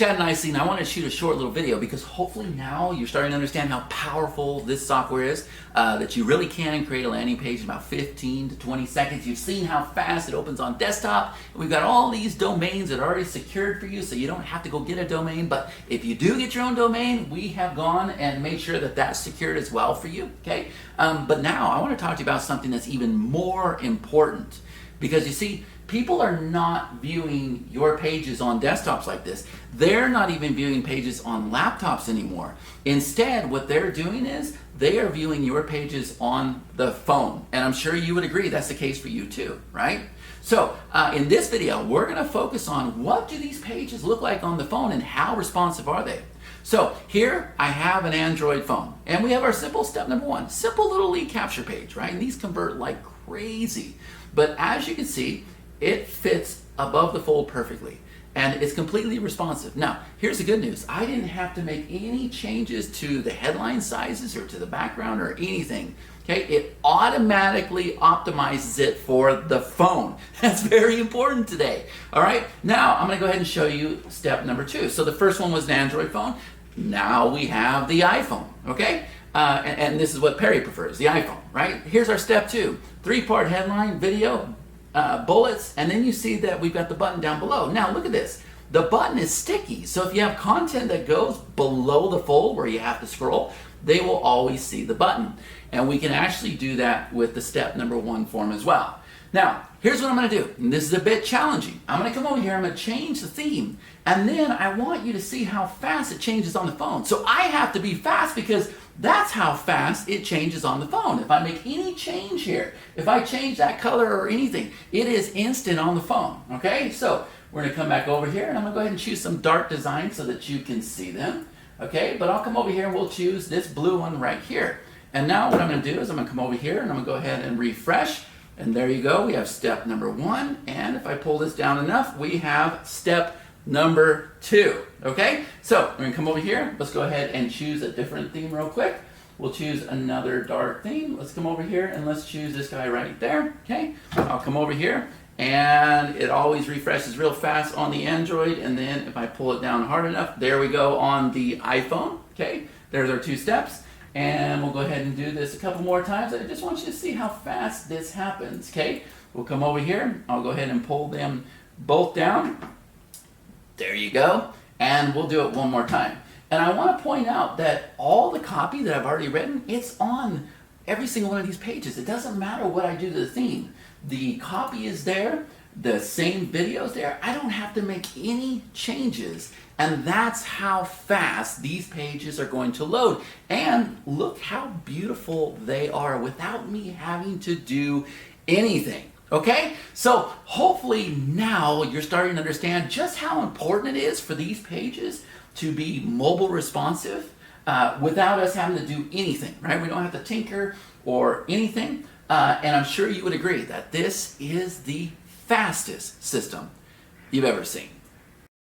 Chad Nicely, and I wanted to shoot a short little video because hopefully now you're starting to understand how powerful this software is, that you really can create a landing page in about 15 to 20 seconds. You've seen how fast it opens on desktop. We've got all these domains that are already secured for you, so you don't have to go get a domain. But if you do get your own domain, we have gone and made sure that that's secured as well for you, okay? But now I want to talk to you about something that's even more important, because you see, people are not viewing your pages on desktops like this. They're not even viewing pages on laptops anymore. Instead, what they're doing is they are viewing your pages on the phone. And I'm sure you would agree that's the case for you too, right? So in this video, we're gonna focus on what do these pages look like on the phone and how responsive are they? So here I have an Android phone, and we have our simple step number one, simple little lead capture page, right? And these convert like crazy. But as you can see, it fits above the fold perfectly, and it's completely responsive. Now, here's the good news. I didn't have to make any changes to the headline sizes or to the background or anything. Okay, it automatically optimizes it for the phone. That's very important today. All right, now I'm gonna go ahead and show you step number two. So the first one was an Android phone. Now we have the iPhone, okay? And this is what Perry prefers, the iPhone, right? Here's our step two, 3-part headline, video, bullets, and then you see that we've got the button down below. Now look at this. The button is sticky, so if you have content that goes below the fold where you have to scroll, they will always see the button. And we can actually do that with the step number one form as well. Now, here's what I'm gonna do, and this is a bit challenging. I'm gonna come over here, I'm gonna change the theme, and then I want you to see how fast it changes on the phone. So I have to be fast because that's how fast it changes on the phone. If I make any change here, if I change that color or anything, it is instant on the phone, okay? So we're gonna come back over here, and I'm gonna go ahead and choose some dark designs so that you can see them, okay? But I'll come over here and we'll choose this blue one right here. And now what I'm gonna do is I'm gonna come over here and I'm gonna go ahead and refresh. And there you go, we have step number one. And if I pull this down enough, we have step number two, okay? So we're gonna come over here. Let's go ahead and choose a different theme real quick. We'll choose another dark theme. Let's come over here and let's choose this guy right there, okay? I'll come over here and it always refreshes real fast on the Android. And then if I pull it down hard enough, there we go on the iPhone, okay? There's our two steps. And we'll go ahead and do this a couple more times. I just want you to see how fast this happens, okay? We'll come over here. I'll go ahead and pull them both down. There you go. And we'll do it one more time. And I want to point out that all the copy that I've already written, it's on every single one of these pages. It doesn't matter what I do to the theme. The copy is there. The same videos there. I don't have to make any changes, and that's how fast these pages are going to load. And look how beautiful they are without me having to do anything. Okay, so hopefully now you're starting to understand just how important it is for these pages to be mobile responsive without us having to do anything, right? We don't have to tinker or anything, and I'm sure you would agree that this is the fastest system you've ever seen.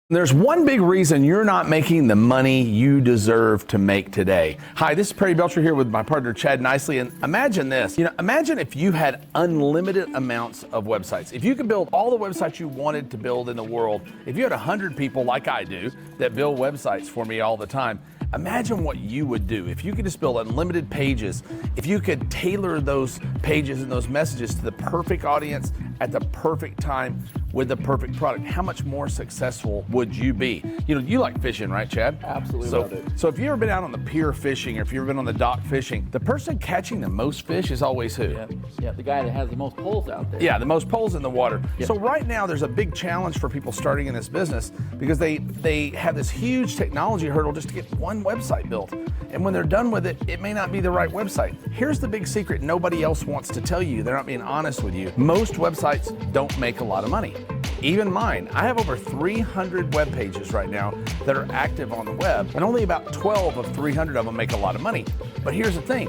There's one big reason you're not making the money you deserve to make today. Hi, this is Perry Belcher here with my partner Chad Nicely, and imagine this. Imagine if you had unlimited amounts of websites. If you could build all the websites you wanted to build in the world, if you had 100 people like I do that build websites for me all the time, imagine what you would do if you could just build unlimited pages, if you could tailor those pages and those messages to the perfect audience at the perfect time with the perfect product. How much more successful would you be? You like fishing, right, Chad? Absolutely love it. So if you've ever been out on the pier fishing, or if you've ever been on the dock fishing, the person catching the most fish is always who? Yeah, the guy that has the most poles out there. Yeah, the most poles in the water. Yep. So right now there's a big challenge for people starting in this business because they have this huge technology hurdle just to get one website built. And when they're done with it, it may not be the right website. Here's the big secret nobody else wants to tell you. They're not being honest with you. Most websites don't make a lot of money. Even mine. I have over 300 web pages right now that are active on the web, and only about 12 of 300 of them make a lot of money. But here's the thing,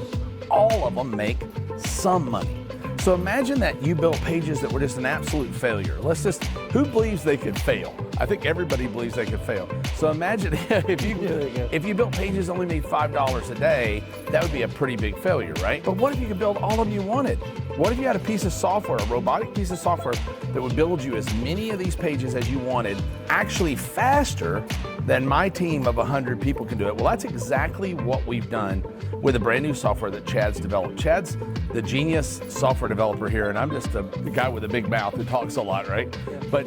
all of them make some money. So imagine that you built pages that were just an absolute failure. Who believes they could fail? I think everybody believes they could fail. So imagine if you built pages that only made $5 a day, that would be a pretty big failure, right? But what if you could build all of them you wanted? What if you had a piece of software, a robotic piece of software that would build you as many of these pages as you wanted, actually faster then my team of 100 people can do it. Well, that's exactly what we've done with a brand new software that Chad's developed. Chad's the genius software developer here, and I'm just the guy with a big mouth who talks a lot, right? But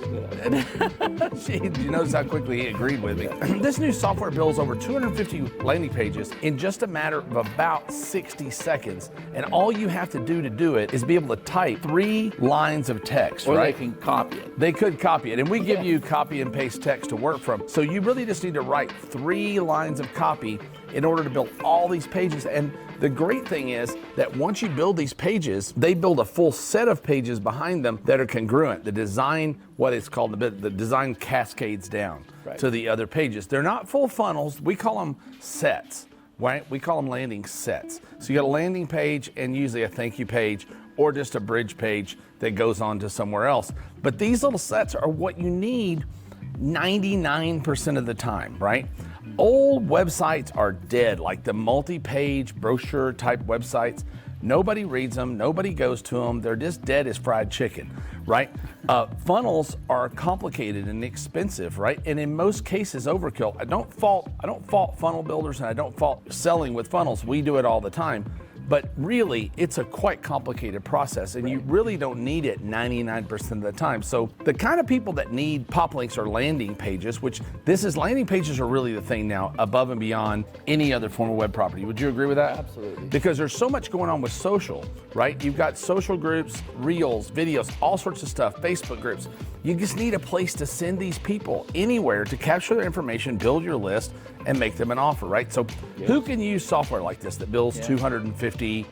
you notice how quickly he agreed with me. This new software builds over 250 landing pages in just a matter of about 60 seconds. And all you have to do it is be able to type 3 lines of text, or right? they can copy it. They could copy it, and we give you copy and paste text to work from. So you really just need to write 3 lines of copy in order to build all these pages. And the great thing is that once you build these pages, they build a full set of pages behind them that are congruent. The design, what it's called, the design cascades down to the other pages. They're not full funnels. We call them sets, right? We call them landing sets. So you got a landing page and usually a thank you page or just a bridge page that goes on to somewhere else. But these little sets are what you need 99% of the time, right? Old websites are dead, like the multi-page brochure type websites. Nobody reads them, nobody goes to them. They're just dead as fried chicken, right? Funnels are complicated and expensive, right? And in most cases, overkill. I don't fault funnel builders, and I don't fault selling with funnels. We do it all the time. But really, it's a quite complicated process, and you really don't need it 99% of the time. So the kind of people that need Poplinks or landing pages, which landing pages are really the thing now, above and beyond any other form of web property. Would you agree with that? Absolutely. Because there's so much going on with social, right? You've got social groups, reels, videos, all sorts of stuff, Facebook groups. You just need a place to send these people anywhere to capture their information, build your list, and make them an offer, right? So who can use software like this that builds 250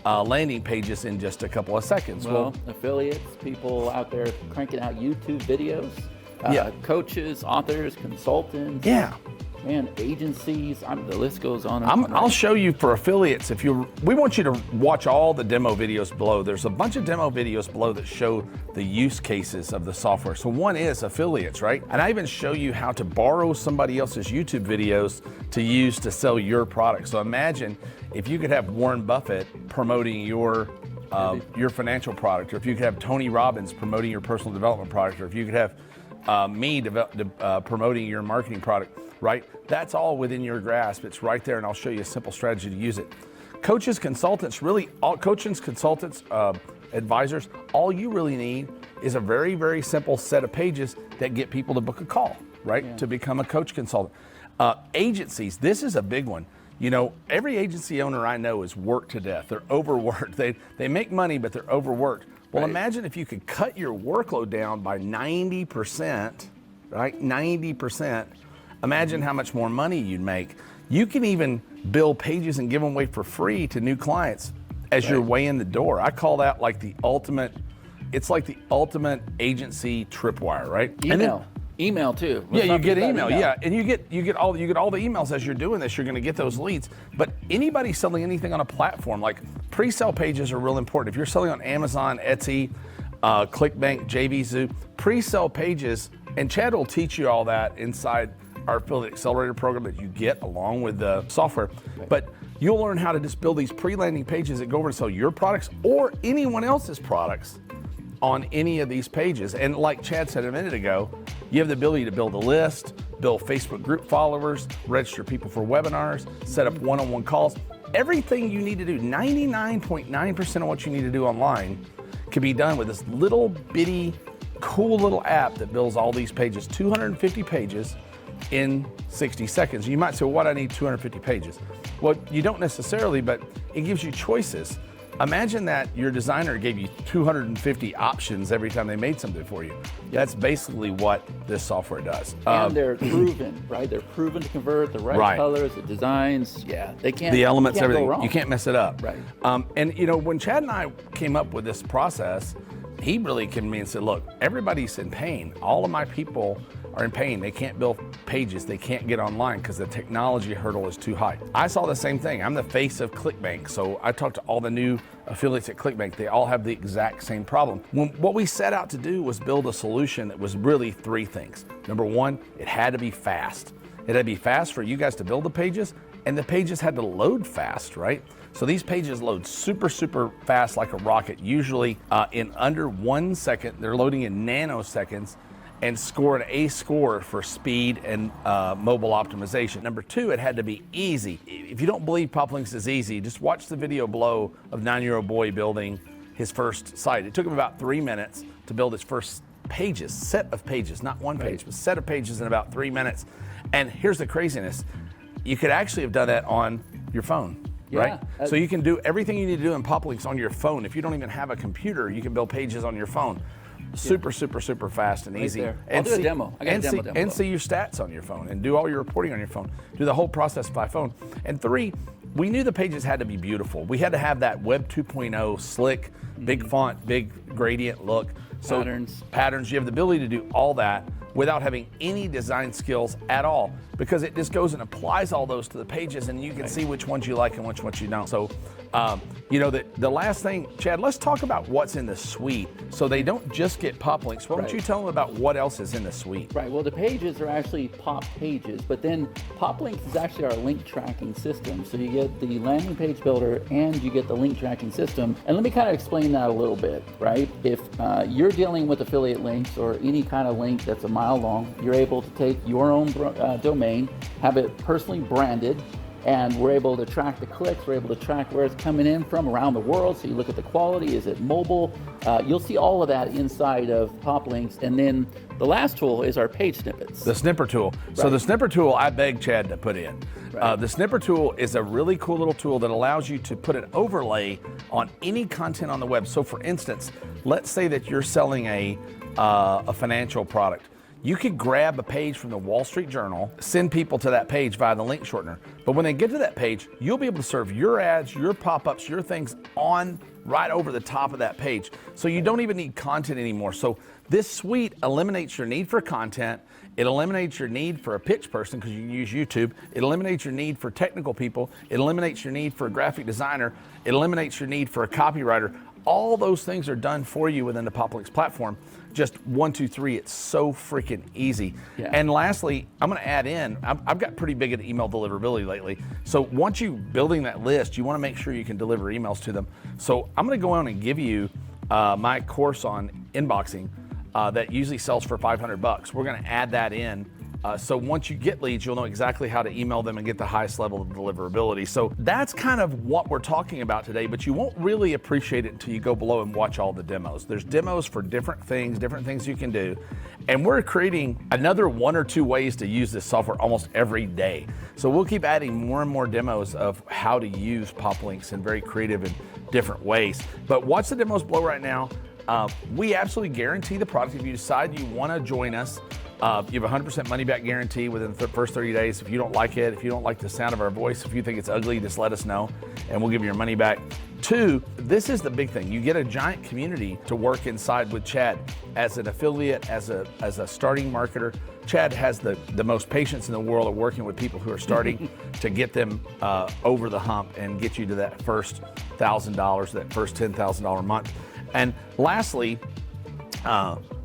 landing pages in just a couple of seconds? Well, affiliates, people out there cranking out YouTube videos, coaches, authors, consultants. Yeah. Man, agencies, the list goes on and on. I'll show you for affiliates. We want you to watch all the demo videos below. There's a bunch of demo videos below that show the use cases of the software. So one is affiliates, right? And I even show you how to borrow somebody else's YouTube videos to use to sell your product. So imagine if you could have Warren Buffett promoting your financial product, or if you could have Tony Robbins promoting your personal development product, or if you could have me promoting your marketing product. Right? That's all within your grasp. It's right there, and I'll show you a simple strategy to use it. Coaches, consultants, advisors, all you really need is a very, very simple set of pages that get people to book a call, right? Yeah. To become a coach consultant. Agencies, this is a big one. You know, every agency owner I know is worked to death. They're overworked. They make money, but they're overworked. Well, imagine if you could cut your workload down by 90%, right? 90%. Imagine how much more money you'd make. You can even build pages and give them away for free to new clients as your way in the door. I call that like the ultimate, it's like the ultimate agency tripwire, right? Email too. You get email, and you get all the emails as you're doing this. You're going to get those leads. But anybody selling anything on a platform, like pre-sale pages are real important. If you're selling on Amazon, Etsy, ClickBank, JVZoo, pre-sale pages, and Chad will teach you all that inside our affiliate accelerator program that you get along with the software. But you'll learn how to just build these pre-landing pages that go over and sell your products or anyone else's products on any of these pages. And like Chad said a minute ago, you have the ability to build a list, build Facebook group followers, register people for webinars, set up one-on-one calls. Everything you need to do, 99.9% of what you need to do online can be done with this little bitty, cool little app that builds all these pages, 250 pages in 60 seconds. You might say, well, why do I need 250 pages? Well, you don't necessarily, but it gives you choices. Imagine that your designer gave you 250 options every time they made something for you. That's basically what this software does. And they're proven, right? They're proven to convert the right colors, the designs. Yeah, they can't. The elements, everything. Go wrong. You can't mess it up. Right. And you know, when Chad and I came up with this process, he really came to me and said, look, everybody's in pain. All of my people are in pain. They can't build pages. They can't get online because the technology hurdle is too high. I saw the same thing. I'm the face of ClickBank. So I talked to all the new affiliates at ClickBank. They all have the exact same problem. What we set out to do was build a solution that was really 3 things. Number 1, it had to be fast. It had to be fast for you guys to build the pages, and the pages had to load fast, right? So these pages load super, super fast like a rocket, usually in under 1 second. They're loading in nanoseconds. and score an A score for speed and mobile optimization. Number 2, it had to be easy. If you don't believe Poplinks is easy, just watch the video below of 9-year-old boy building his first site. It took him about 3 minutes to build his first pages, set of pages, not one page, but set of pages in about 3 minutes. And here's the craziness. You could actually have done that on your phone, right? So you can do everything you need to do in Poplinks on your phone. If you don't even have a computer, you can build pages on your phone. Super fast and easy. I'll do a demo. I got a demo. And see your stats on your phone and do all your reporting on your phone. Do the whole process by phone. And 3, we knew the pages had to be beautiful. We had to have that Web 2.0 slick, big font, big gradient look. So patterns. You have the ability to do all that without having any design skills at all, because it just goes and applies all those to the pages, and you can see which ones you like and which ones you don't. So, you know, the last thing, Chad, let's talk about what's in the suite. So they don't just get Poplinks. Why don't you tell them about what else is in the suite? Right. Well, the pages are actually Pop pages, but then Poplinks is actually our link tracking system. So you get the landing page builder and you get the link tracking system. And let me kind of explain that a little bit, right? If you're dealing with affiliate links or any kind of link that's a mile long, you're able to take your own domain, have it personally branded, and we're able to track the clicks, we're able to track where it's coming in from around the world. So you look at the quality, is it mobile? You'll see all of that inside of Poplinks. And then the last tool is our page snippets. The snipper tool. So the snipper tool, I begged Chad to put in. The snipper tool is a really cool little tool that allows you to put an overlay on any content on the web. So for instance, let's say that you're selling a financial product. You could grab a page from the Wall Street Journal, send people to that page via the link shortener. But when they get to that page, you'll be able to serve your ads, your pop-ups, your things on right over the top of that page. So you don't even need content anymore. So this suite eliminates your need for content. It eliminates your need for a pitch person because you can use YouTube. It eliminates your need for technical people. It eliminates your need for a graphic designer. It eliminates your need for a copywriter. All those things are done for you within the Poplinks platform. Just 1, 2, 3. It's so freaking easy. And lastly, I'm going to add in, I've got pretty big at email deliverability lately. So once you building that list, you want to make sure you can deliver emails to them. So I'm going to go on and give you my course on inboxing that usually sells for $500. We're going to add that in. So once you get leads, you'll know exactly how to email them and get the highest level of deliverability. So that's kind of what we're talking about today, but you won't really appreciate it until you go below and watch all the demos. There's demos for different things you can do. And we're creating another 1 or 2 ways to use this software almost every day. So we'll keep adding more and more demos of how to use Poplinks in very creative and different ways. But watch the demos below right now. We absolutely guarantee the product. If you decide you want to join us, you have a 100% money back guarantee within the first 30 days. If you don't like it, if you don't like the sound of our voice, if you think it's ugly, just let us know and we'll give you your money back. 2, this is the big thing. You get a giant community to work inside with Chad as an affiliate, as a starting marketer. Chad has the most patience in the world of working with people who are starting to get them over the hump and get you to that first $1,000, that first $10,000 a month. And lastly,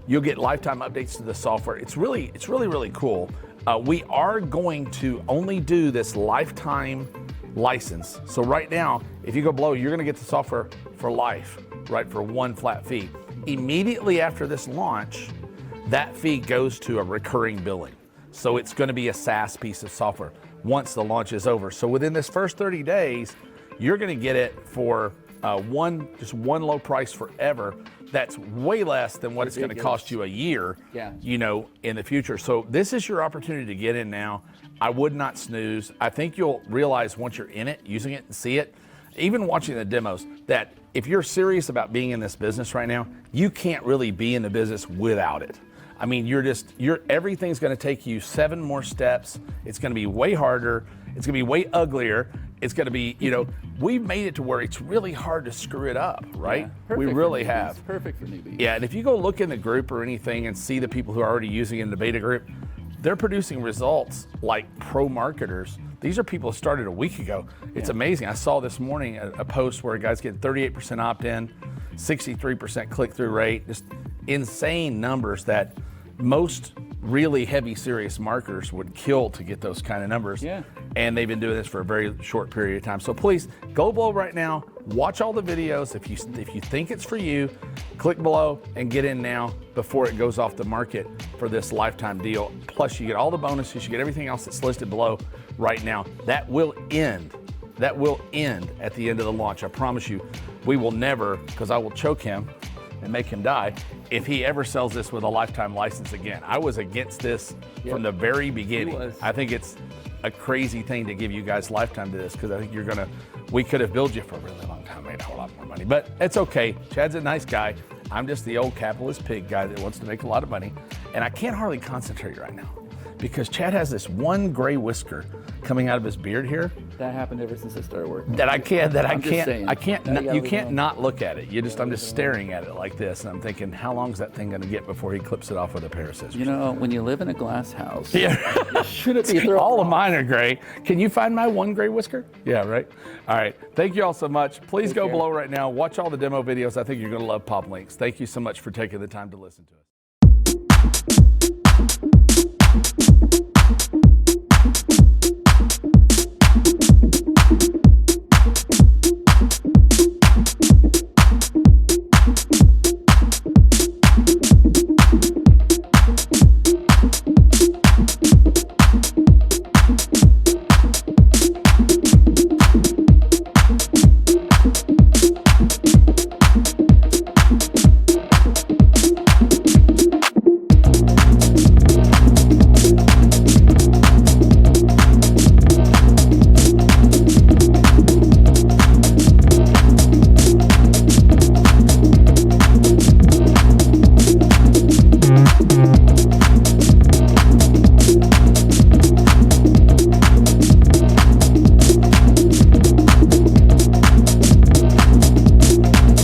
you'll get lifetime updates to the software. It's really cool. We are going to only do this lifetime license. So right now, if you go below, you're gonna get the software for life, right, for one flat fee. Immediately after this launch, that fee goes to a recurring billing. So it's gonna be a SaaS piece of software once the launch is over. So within this first 30 days, you're gonna get it for just one low price forever. That's way less than what it's going to cost you a year, you know, in the future. So this is your opportunity to get in now. I would not snooze. I think you'll realize once you're in it, using it and see it, even watching the demos, that if you're serious about being in this business right now, you can't really be in the business without it. I mean, everything's going to take you 7 more steps. It's going to be way harder. It's going to be way uglier. It's going to be, you know, we've made it to where it's really hard to screw it up, right? We really have. It's perfect for newbies. Yeah, and if you go look in the group or anything and see the people who are already using it in the beta group, they're producing results like pro marketers. These are people who started a week ago. It's amazing. I saw this morning a post where a guy's getting 38% opt-in, 63% click-through rate, just insane numbers that most really heavy, serious marketers would kill to get those kind of numbers. And they've been doing this for a very short period of time. So please go below right now, watch all the videos. If you think it's for you, click below and get in now before it goes off the market. for this lifetime deal. Plus, you get all the bonuses, you get everything else that's listed below right now. That will end. That will end at the end of the launch. I promise you, we will never, because I will choke him and make him die if he ever sells this with a lifetime license again. I was against this from the very beginning. I think it's a crazy thing to give you guys lifetime to this, because I think we could have billed you for a really long time, made a whole lot more money, but it's okay. Chad's a nice guy. I'm just the old capitalist pig guy that wants to make a lot of money, and I can't hardly concentrate right now because Chad has this one gray whisker coming out of his beard here. That happened ever since I started working. You can't not look at it. I'm just staring at it like this, and I'm thinking, how long is that thing gonna get before he clips it off with a pair of scissors? You know, when you live in a glass house, yeah. shouldn't be throwing all of mine are gray. Can you find my one gray whisker? Yeah, right. All right. Thank you all so much. Please go below right now. Watch all the demo videos. I think you're gonna love Poplinks. Thank you so much for taking the time to listen to us.